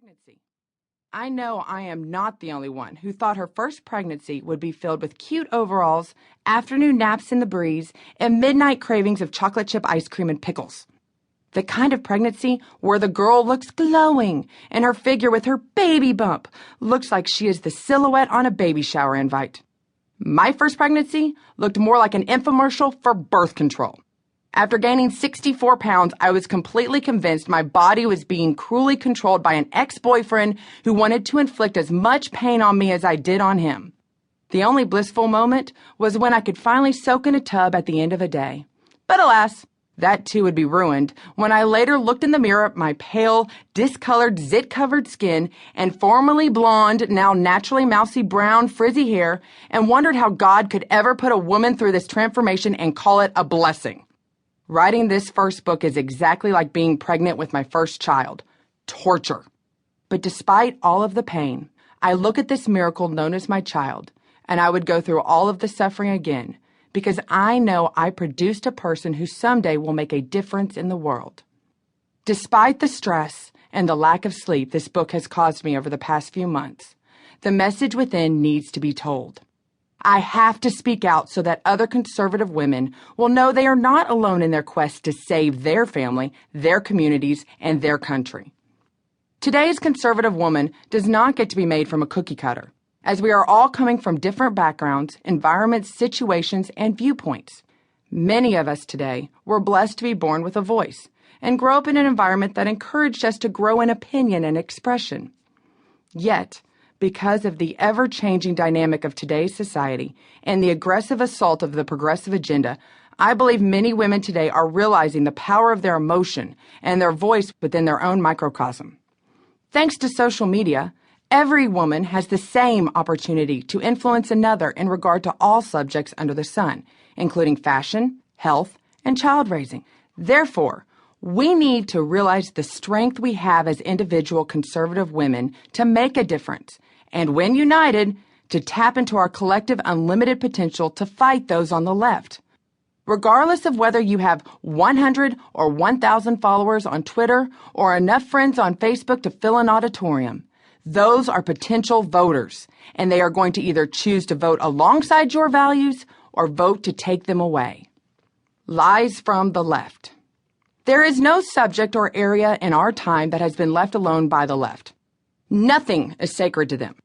pregnancy. I know I am not the only one who thought her first pregnancy would be filled with cute overalls, afternoon naps in the breeze, and midnight cravings of chocolate chip ice cream and pickles. The kind of pregnancy where the girl looks glowing and her figure with her baby bump looks like she is the silhouette on a baby shower invite. My first pregnancy looked more like an infomercial for birth control. After gaining 64 pounds, I was completely convinced my body was being cruelly controlled by an ex-boyfriend who wanted to inflict as much pain on me as I did on him. The only blissful moment was when I could finally soak in a tub at the end of a day. But alas, that too would be ruined when I later looked in the mirror at my pale, discolored, zit-covered skin and formerly blonde, now naturally mousy brown, frizzy hair, and wondered how God could ever put a woman through this transformation and call it a blessing. Writing this first book is exactly like being pregnant with my first child. Torture. But despite all of the pain, I look at this miracle known as my child, and I would go through all of the suffering again, because I know I produced a person who someday will make a difference in the world. Despite the stress and the lack of sleep this book has caused me over the past few months, the message within needs to be told. I have to speak out so that other conservative women will know they are not alone in their quest to save their family, their communities, and their country. Today's conservative woman does not get to be made from a cookie cutter, as we are all coming from different backgrounds, environments, situations, and viewpoints. Many of us today were blessed to be born with a voice and grow up in an environment that encouraged us to grow in opinion and expression. Yet, because of the ever-changing dynamic of today's society and the aggressive assault of the progressive agenda, I believe many women today are realizing the power of their emotion and their voice within their own microcosm. Thanks to social media, every woman has the same opportunity to influence another in regard to all subjects under the sun, including fashion, health, and child raising. Therefore, we need to realize the strength we have as individual conservative women to make a difference, and when united, to tap into our collective unlimited potential to fight those on the left. Regardless of whether you have 100 or 1,000 followers on Twitter or enough friends on Facebook to fill an auditorium, those are potential voters, and they are going to either choose to vote alongside your values or vote to take them away. Lies from the left. There is no subject or area in our time that has been left alone by the left. Nothing is sacred to them.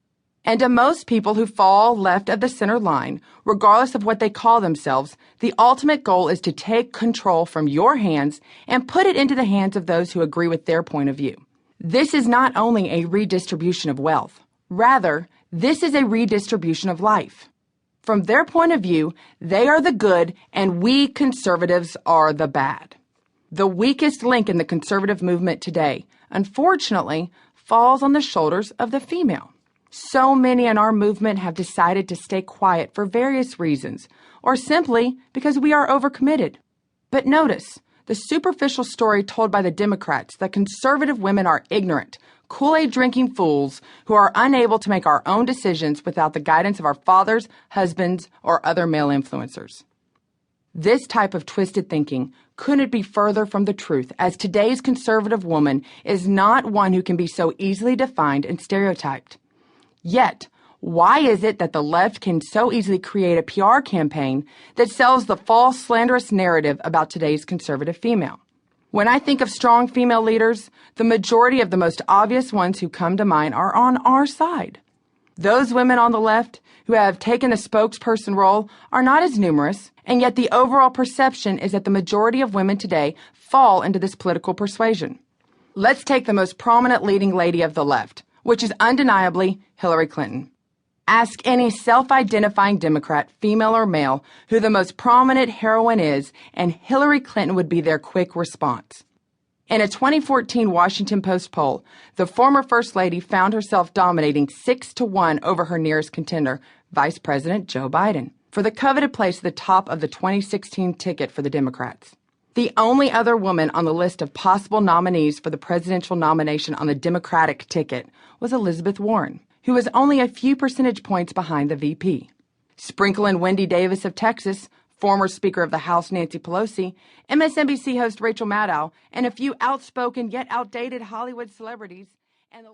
And to most people who fall left of the center line, regardless of what they call themselves, the ultimate goal is to take control from your hands and put it into the hands of those who agree with their point of view. This is not only a redistribution of wealth. Rather, this is a redistribution of life. From their point of view, they are the good and we conservatives are the bad. The weakest link in the conservative movement today, unfortunately, falls on the shoulders of the female. So many in our movement have decided to stay quiet for various reasons, or simply because we are overcommitted. But notice the superficial story told by the Democrats that conservative women are ignorant, Kool-Aid drinking fools who are unable to make our own decisions without the guidance of our fathers, husbands, or other male influencers. This type of twisted thinking couldn't be further from the truth, as today's conservative woman is not one who can be so easily defined and stereotyped. Yet, why is it that the left can so easily create a PR campaign that sells the false, slanderous narrative about today's conservative female? When I think of strong female leaders, the majority of the most obvious ones who come to mind are on our side. Those women on the left who have taken the spokesperson role are not as numerous, and yet the overall perception is that the majority of women today fall into this political persuasion. Let's take the most prominent leading lady of the left, which is undeniably Hillary Clinton. Ask any self-identifying Democrat, female or male, who the most prominent heroine is, and Hillary Clinton would be their quick response. In a 2014 Washington Post poll, the former First Lady found herself dominating 6-1 over her nearest contender, Vice President Joe Biden, for the coveted place at the top of the 2016 ticket for the Democrats. The only other woman on the list of possible nominees for the presidential nomination on the Democratic ticket was Elizabeth Warren, who was only a few percentage points behind the VP. Sprinkle in Wendy Davis of Texas, former Speaker of the House Nancy Pelosi, MSNBC host Rachel Maddow, and a few outspoken yet outdated Hollywood celebrities,